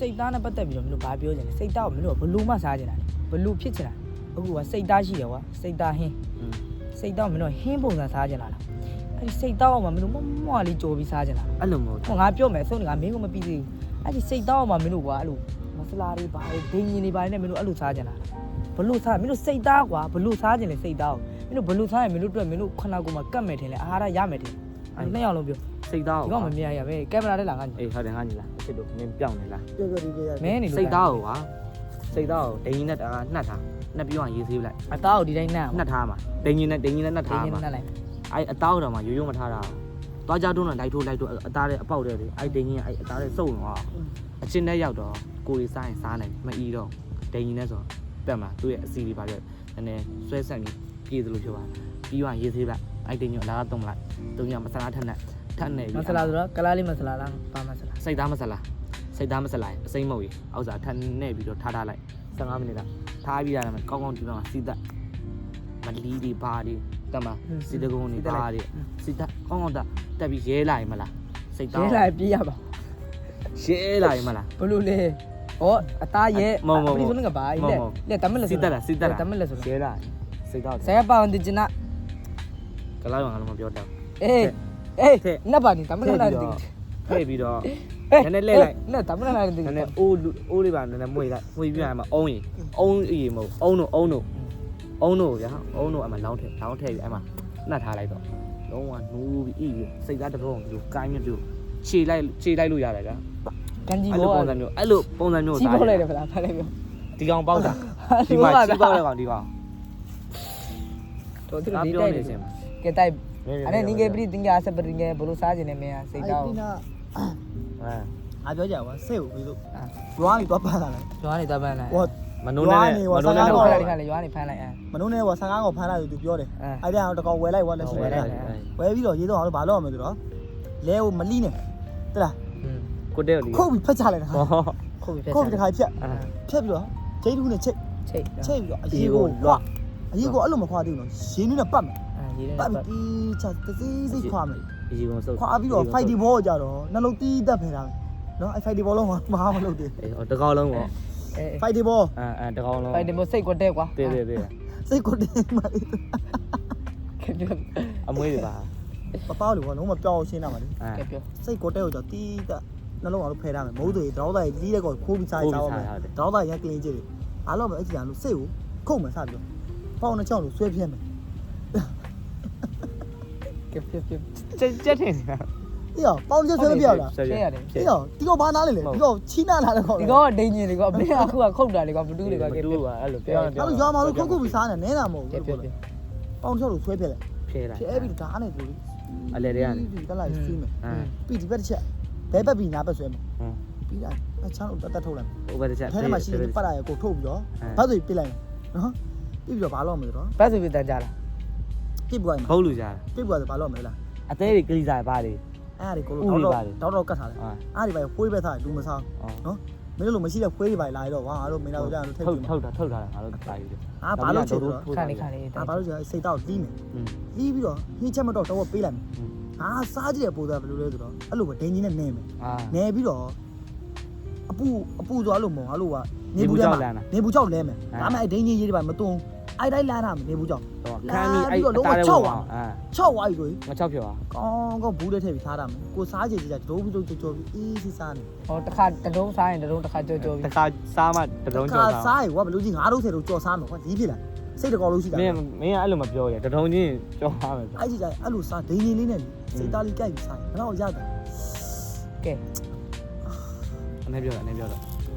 စိတ်သားနဲ့ပတ်သက်ပြီးတော့မင်းတို့ဘာပြောချင်လဲစိတ်သားကိုမင်းတို့ဘလူးမှစားချင်တာဘလူးဖြစ်ချင်တာအခုကစိတ်သားရှိတယ်ကွာစိတ်သားဟင်းစိတ်သားမင်းတို့ဟင်းပုံစံစားချင်တာလားအဲ့ဒီစိတ်သားအောင်မှမင်းတို့မွားလေးကြော်ပြီးစားချင်တာအဲ့လိုမဟုတ်ဘူးငါပြောမယ်အဆုံးကမင်းကမပြီးသေးဘူးအဲ့ဒီစိတ်သားအောင်မှမင်းတို့ကွာအဲ့လိုမဆလာတွေပါဒိန်ရင်တွေပါနဲ့မင်းတို့အဲ့လိုစားချင်တာဘလူးစားမင်းတို့စိတ်သားကွာဘလူးစားချင်လေစိတ်သားကိုမင်းတို့ဘလူးစားရင်မင်းတို့အတွက်မင်းတို့ခဏကိုမှကတ်မယ်ထင်လဲအာဟာရရမယ်ထင်အဲ့နှစ်ယောက်လုံးပြောစိတ်သားကိုဒီကောင်မမြင်ရပဲကင်မရာတက်လာငါအေးဟုတ်တယ်ငါညီလားဖြစ်လို့မင်းပြောင်းနေလားပြောဒီမင်းနေလို့စိတ်သားကိုကွာစိတ်သားကိုဒိန်ရင်နဲ့တာနှက်ထားနှက်ပြီးတော့ရေးဆေးလိုက်အသားကိုဒီတိုင်းနှက်နှက်ထားမှာဒိန်ရင်နဲ့နှက်ထားမှာအဲ့အသားတော်မှာရိုးရိုးမထားတာသွားကြတွန်းတော့လိုက်ထိုးအသားတွေအပေါက်တွေအဲ့ဒိန်ရင်အဲ့အသားတွေစုပ်သွားအချင်းနဲ့ရောက်တော့ကိုရီစားရင်စားနိုင်မအီတော့ဒိန်ရင်နဲ့ဆိုတက်မှာသူ့ရဲ့အစီတွေပါပြနည်းနည်းဆွဲဆက်ပြီးပြေးသလိုဖြစ်သွားပြီးတော့ရေးဆေးလိုက်အဲ့ဒိန်ရင်အလားတုံးလိုက်တုံးရမဆလာထက်နေမဆလာဆိုတော့ကလားလေးမဆလာလားပါမဆလာစိတ်သားမဆလာအစိမ့်မဟုတ်ကြီးအောက်စားထက်နေပြီးတော့ထားလိုက်15မိနစ်လောက်ထားပြီးရတယ်ကောင်းကောင်းဒီမှာစီးသက်မလီတွေဘာတွေတက်မှာစီတကုန်းတွေဘာတွေစီသက်ကောင်းကောင်းတက်ပြီးရဲလိုက်မလားစိတ်သားရဲလိုက်ပြေးရပါရဲလိုက်မလားဘလို့လဲဩအသားရဲမဟုတ်ဘူးကဘာလဲတမလက်စီတက်တမလက်ဆိုရဲလိုက်စိတ်သားဆဲပေါင်တင်ချနာကလာရောငါလုံးမပြောတော့အေးနတ်ပါနေတမလက်လာတင်ဖဲ့ပြီးတော့နည်းနည်းလဲလိုက်နဲ့တမလက်လာတင်နည်းနည်းအိုးလေးပါနည်းနည်းမွေလိုက်မွေပြီးရမှာအုံးအေးမဟုတ်အုံးတို့ဗျာအုံးတို့အမှလောင်းထည့်ပြီးအဲ့မှာနှက်ထားလိုက်တော့လုံးဝနိုးပြီးပြီးစိတ်သားတစ်ပုံပြီးကိုင်းမြပြီးခြေလိုက်လို့ရတယ်ဗျာကန်ကြီးဘောအဲ့လိုပုံစံမျိုးကြီးပေါက်လိုက်တယ်ဖလားဖလိုက်ပြောဒီကောင်ပေါက်တာဒီမှာကြီးပေါက်တဲ့ကောင်ဒီကောင်တို့သူဒီတိုက်နေစင်ကဲတိုက်အဲ့နင်ကပြည်တင်ကဆက်ပရင်ကဘလို့စားခြင်းနဲ့မင်းစိတ်တော့အားပြောကြပါစိတ်ကိုပြီးလို့ရွာနေတော့ပန်းလာတယ်ရွာနေတော့ပန်းလာဟောမနိုးနဲ့ခါလေးရွာနေဖမ်းလိုက်မနိုးနဲ့ဟော15ကောင်ဖမ်းလိုက်လို့သူပြောတယ်အဲ့ဒါတော့တကောင်ဝယ်လိုက်ဟောလက်ရှိဝယ်ပြီးတော့ရေးတော့ဘာလို့မလဲဆိုတော့လဲကိုမလီးနဲ့တလားကိုတဲ့လီခုတ်ပြီးဖက်ချလိုက်တာခုတ်ပြီးတခါဖြတ်ပြီးတော့ဂျိတ်တူးနဲ့ချိတ်ပြီးတော့အရေးကိုလွှတ်အရေးကိုအဲ့လိုမခွာသေးဘူးနော်ရင်းနှီးနဲ့ပတ်မယ်ပတ်ပြီးချတစီခွာမယ်အရေးကိုစုပ်ခွာပြီးတော့ fight ဒီဘောကြတော့နှလုံးတီးတက်ဖယ်တာမယ်နော်အဲ့ fight ဒီဘောလုံးမမလုပ်သေးတကောက်လုံးပေါ့fight ဒီဘောတကောက်လုံး fight ဒီဘောစိတ်ကွက်တဲ့ကွာတဲ့စိတ်ကွက်တဲ့မှာအမွေးတွေပါပေါက်လို့ဘောလုံးမပြောင်းရှင်းတာပါလေစိတ်ကွက်တဲ့ကိုကြတီးတက်နှလုံးအောင်ဖယ်ထားမယ်မဟုတ်သေးဒေါသားကြီးတဲ့ကောခိုးပြီးစားအောင်မယ်ဒေါသားရက်ကလင်းကြည့်တယ်အားလုံးပဲအဲ့ဒီကလို့စိတ်ကိုခုတ်မှစပြီးတော့ပေါင်နှချောင်းလို့ဆွဲပြဲမယ်ကြက်ထင်နေတာအေးပေါင်ချက်ဆွဲပြရလားဆွဲရတယ်အေးဒီကောဘာနားလေဒီကောချီးနာလာတယ်ကောဒီကောဒိန်ကြီးတွေကောဘယ်အခုကခုတ်တာလေကောဘတူးတွေကောအဲ့လိုပြောအဲ့လိုရွာမှာလို့ခုတ်ပြီးစားနေနဲတာမဟုတ်ဘူးပေါင်ချက်လို့ဆွဲပြလိုက်ဖြဲလိုက်ဖြဲပြီးဓာတ်နဲ့တူအလဲတွေကတက်လိုက်စီးမယ်ပြီးဒီဘက်တစ်ချက်ဘဲဘက်ပြီးနားဘက်ဆွဲမယ်ပြီးတာအချမ်းလို့တက်ထုတ်လိုက်ဟိုဘက်တစ်ချက်ထဲမှာရှိနေပတ်လာရကိုထုတ်ပြီးတော့ဘတ်ဆိုပြစ်လိုက်နော်ပြီးတော့ဘာလို့မလဲတော့ဘတ်ဆိုပြတန်ကြလားပြစ်ပွားမှာဟုတ်လူကြတာပြစ်ပွားဆိုဘာလို့မလဲလားအသေးတွေကလေးစားပါလေအဲ့ဒါကိုတော့ကတ်ထားတယ်အဲ့ဒီပဲဖွေးပဲထားလူမစားနော်မင်းတို့လိုမရှိတဲ့ဖွေးတွေပါလာရတော့ဟာငါတို့မင်းတို့ကြာတို့ထည့်ပြီးထုတ်ထားတာငါတို့ပါယူတယ်ဘာလို့ချိုးတော့ခါနေဘာလို့ချိုးစိတ်တော့တီးမယ်တီးပြီးတော့ဟင်းချက်မတော့တော့ပေးလိုက်မယ်စားကြည့်ရပို့တာဘယ်လိုလဲဆိုတော့အဲ့လိုပဲဒင်းကြီးနဲ့နဲမယ်နဲပြီးတော့အပူဆိုအဲ့လိုမဟုတ်အဲ့လိုကနေဘူးကြောက်လဲမယ်ဒါမှအဲ့ဒင်းကြီးရေးတွေပါမသွန်းအဲ့တိုင်းလာတာမနေဘူးကြောင့်ခမ်းပြီးအဲ့တော့လုံးဝ6ပါ6ဝါပြီဆိုငါ6ပြောကောင်းဘူးတဲ့ထည့်ပြီးထားတာမယ်ကိုစားကြည့်ကြဒိုးပြီးတော့ကြော်ပြီးအေးစစ်စားနေဟောတစ်ခါတလုံးစားရင်တလုံးတစ်ခါကြော်ပြီးတစ်ခါစားမှတလုံးကြော်စားစားရွာဘလို့ကြီး9လုံး10လုံးကြော်စားမယ်ကွာကြီးဖြစ်လာစိတ်တကောလို့ရှိတာမင်းကအဲ့လိုမပြောရတထုံချင်းကြော်စားမယ်အဲ့ဒီကြအဲ့လိုစားဒိန်ကြီးလေးနဲ့စိတ်သားလေးကြိုက်ပြီးစားဘယ်တော့ရတာကဲအနေပြောတော့